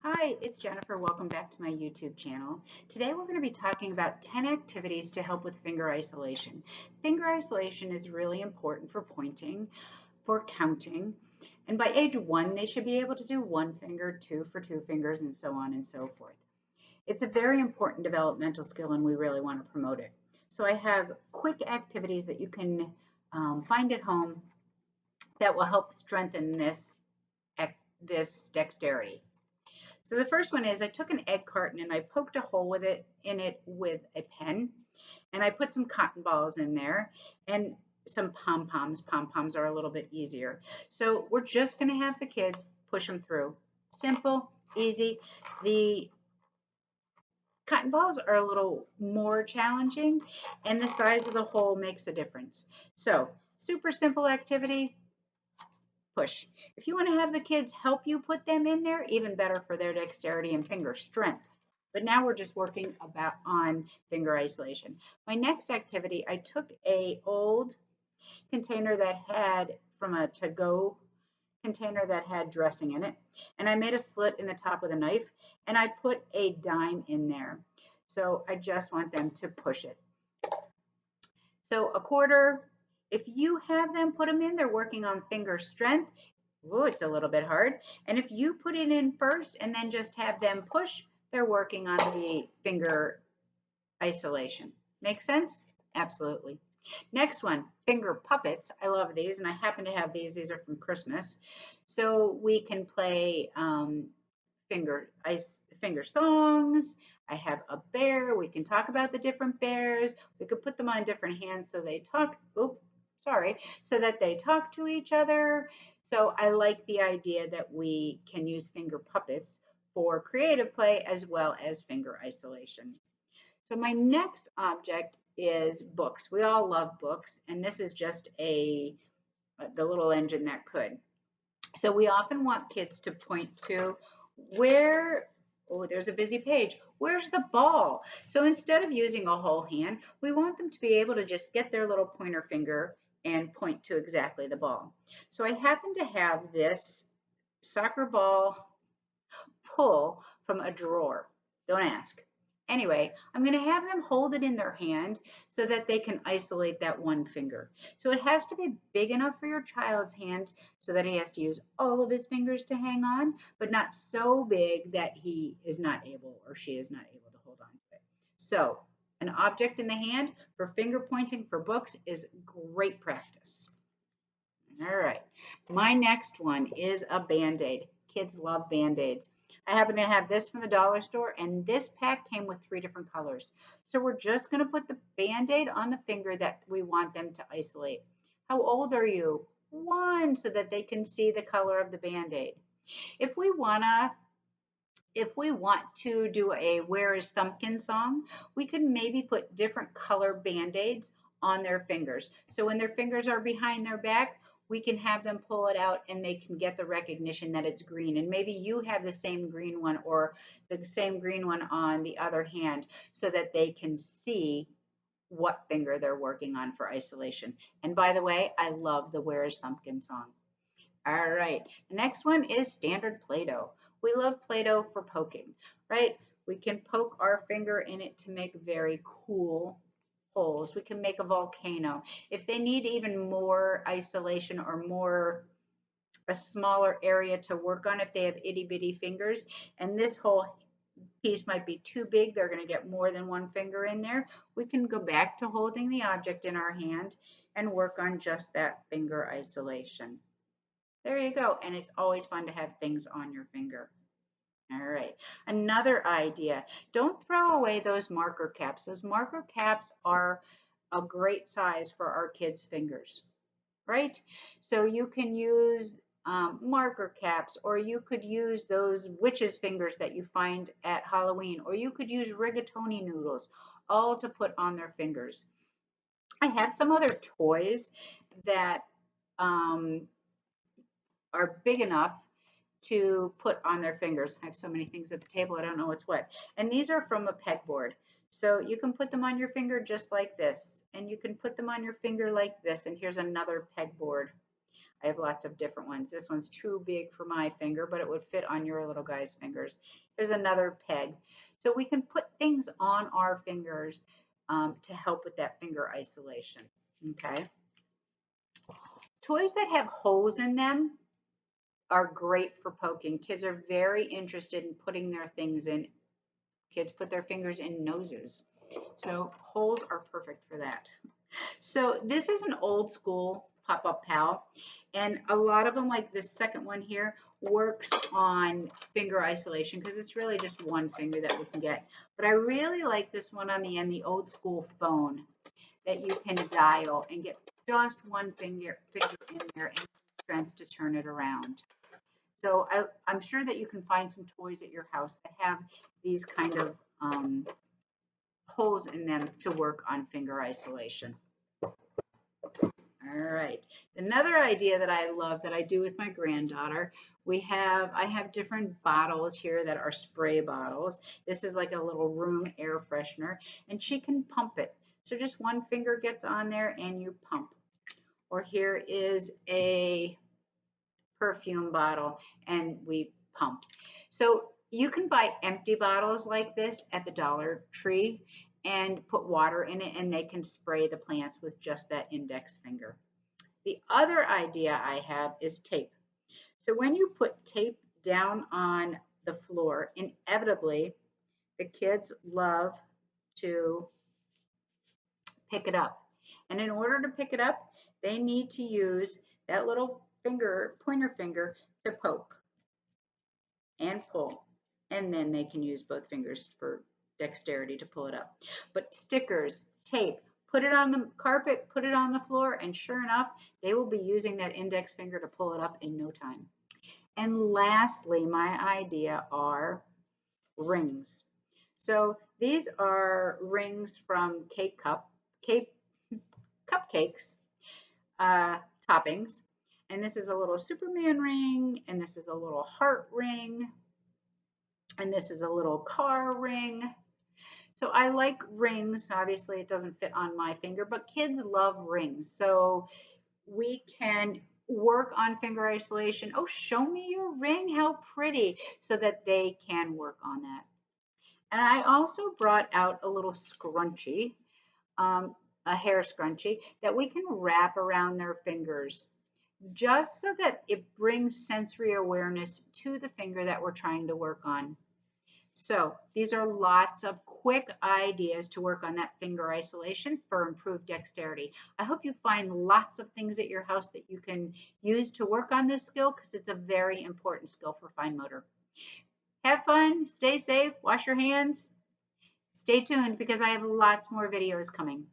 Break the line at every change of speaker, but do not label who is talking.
Hi, it's Jennifer. Welcome back to my YouTube channel. Today we're going to be talking about 10 activities to help with finger isolation. Finger isolation is really important for pointing, for counting, and by age 1 they should be able to do one finger, two for two fingers, and so on and so forth. It's a very important developmental skill and we really want to promote it. So I have quick activities that you can find at home that will help strengthen this dexterity. So the first one is I took an egg carton and I poked a hole in it with a pen, and I put some cotton balls in there and some pom poms. Pom poms are a little bit easier. So we're just going to have the kids push them through. Simple, easy. The cotton balls are a little more challenging, and the size of the hole makes a difference. So super simple activity. Push. If you want to have the kids help you put them in there, even better for their dexterity and finger strength. But now we're just working on finger isolation. My next activity, I took a old container that had from a to-go container that had dressing in it, and I made a slit in the top with a knife, and I put a dime in there. So I just want them to push it. So a quarter, if you have them put them in, they're working on finger strength. Ooh, it's a little bit hard. And if you put it in first and then just have them push, they're working on the finger isolation. Make sense? Absolutely. Next one, finger puppets. I love these, and I happen to have these. These are from Christmas. So we can play finger songs. I have a bear. We can talk about the different bears. We could put them on different hands so they talk. Oops, sorry. So that they talk to each other. So I like the idea that we can use finger puppets for creative play as well as finger isolation. So my next object is books. We all love books, and this is just the little engine that could. So we often want kids to point to where, oh, there's a busy page. Where's the ball? So instead of using a whole hand, we want them to be able to just get their little pointer finger and point to exactly the ball. So I happen to have this soccer ball pull from a drawer. Don't ask. Anyway, I'm going to have them hold it in their hand so that they can isolate that one finger. So it has to be big enough for your child's hand so that he has to use all of his fingers to hang on, but not so big that he is not able or she is not able to hold on to it. So an object in the hand for finger pointing for books is great practice. All right. My next one is a Band-Aid. Kids love Band-Aids. I happen to have this from the dollar store, and this pack came with 3 different colors. So we're just going to put the Band-Aid on the finger that we want them to isolate. How old are you? 1, so that they can see the color of the Band-Aid. If we want to do a Where is Thumbkin song, we could maybe put different color Band-Aids on their fingers. So when their fingers are behind their back, we can have them pull it out and they can get the recognition that it's green. And maybe you have the same green one or the same green one on the other hand so that they can see what finger they're working on for isolation. And by the way, I love the Where is Thumbkin song. All right, the next one is standard Play-Doh. We love Play-Doh for poking, right? We can poke our finger in it to make very cool holes. We can make a volcano. If they need even more isolation or a smaller area to work on, if they have itty bitty fingers, and this whole piece might be too big, they're going to get more than one finger in there, we can go back to holding the object in our hand and work on just that finger isolation. There you go. And it's always fun to have things on your finger. All right. Another idea. Don't throw away those marker caps. Those marker caps are a great size for our kids' fingers, right? So you can use marker caps, or you could use those witches' fingers that you find at Halloween, or you could use rigatoni noodles, all to put on their fingers. I have some other toys that are big enough to put on their fingers. I have so many things at the table, I don't know what's what. And these are from a pegboard. So you can put them on your finger just like this, and you can put them on your finger like this. And here's another pegboard. I have lots of different ones. This one's too big for my finger, but it would fit on your little guy's fingers. There's another peg. So we can put things on our fingers to help with that finger isolation. Okay. Toys that have holes in them are great for poking. Kids are very interested in putting their things in. Kids put their fingers in noses. So holes are perfect for that. So this is an old school pop-up pal, and a lot of them, like this second one here, works on finger isolation because it's really just one finger that we can get. But I really like this one on the end, the old school phone that you can dial and get just one finger in there and some strength to turn it around. So I'm sure that you can find some toys at your house that have these kind of holes in them to work on finger isolation. All right. Another idea that I love that I do with my granddaughter, I have different bottles here that are spray bottles. This is like a little room air freshener, and she can pump it. So just one finger gets on there and you pump. Or here is a perfume bottle and we pump. So you can buy empty bottles like this at the Dollar Tree and put water in it, and they can spray the plants with just that index finger. The other idea I have is tape. So when you put tape down on the floor, inevitably the kids love to pick it up. And in order to pick it up, they need to use that little finger, pointer finger, to poke and pull. And then they can use both fingers for dexterity to pull it up. But stickers, tape, put it on the carpet, put it on the floor, and sure enough, they will be using that index finger to pull it up in no time. And lastly, my idea are rings. So these are rings from cupcakes, toppings. And this is a little Superman ring, and this is a little heart ring, and this is a little car ring. So I like rings. Obviously, it doesn't fit on my finger, but kids love rings. So we can work on finger isolation. Oh, show me your ring. How pretty. So that they can work on that. And I also brought out a little scrunchie, a hair scrunchie that we can wrap around their fingers just so that it brings sensory awareness to the finger that we're trying to work on. So these are lots of quick ideas to work on that finger isolation for improved dexterity. I hope you find lots of things at your house that you can use to work on this skill because it's a very important skill for fine motor. Have fun, stay safe, wash your hands. Stay tuned because I have lots more videos coming.